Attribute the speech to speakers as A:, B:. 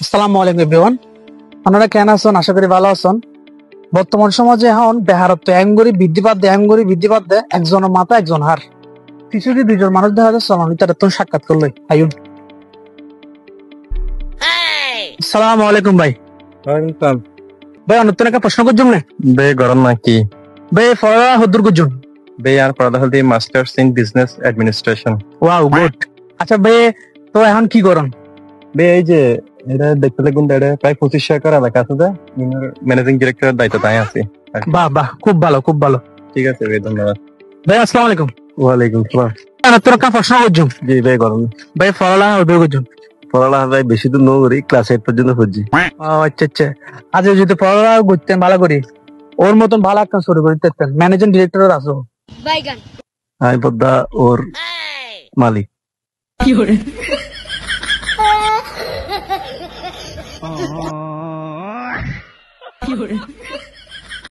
A: আসসালামু আলাইকুম এভরিওয়ান। আপনারা কেন আছেন? আশা করি ভালো আছেন। বর্তমান সমাজে এখন বেহারত্ব বৃদ্ধি পাত একজনের মাথা একজন হার। কিছুটি দুইজন মানুষ দেখা যাচ্ছে তারা তো সাক্ষাৎ করলো আয়ুন। আসসালামু আলাইকুম ভাই। ভাই অন্য একটা প্রশ্ন করছুন না
B: বে গরম নাকি
A: ভাই ফরা হদ্দুর করছুন
B: বে আর পড়া হল masters in business administration.
A: Wow good. আচ্ছা ভাই তো এখন কি করেন?
B: বে এই যে এটা দেখতে লাগুন এটা প্রায় 25 একর এলাকা আছে যে ম্যানেজিং ডিরেক্টরের দায়িত্ব তাই আছে।
A: বাহ বাহ, খুব ভালো খুব ভালো।
B: ঠিক আছে বে, ধন্যবাদ।
A: ভাই আসসালামু আলাইকুম।
B: ওয়ালাইকুম সালাম।
A: তোর একটা প্রশ্ন করছুন।
B: জি বে গরম
A: ভাই ফরা হদ্দুর করছুন।
B: পড়ালেখা ভাই বেশি দূর নয় করি, ক্লাস 8 পর্যন্ত পড়ছি।
A: ও আচ্ছা আচ্ছা। আচ্ছা যদি পড়ালেখা করতেন ভালো করি ওর মতন ভালো একটা শুরু করতে ম্যানেজিং ডিরেক্টর আছো।
B: আমি পদ্মা ওর মালিক।
A: কি করে? কি করে?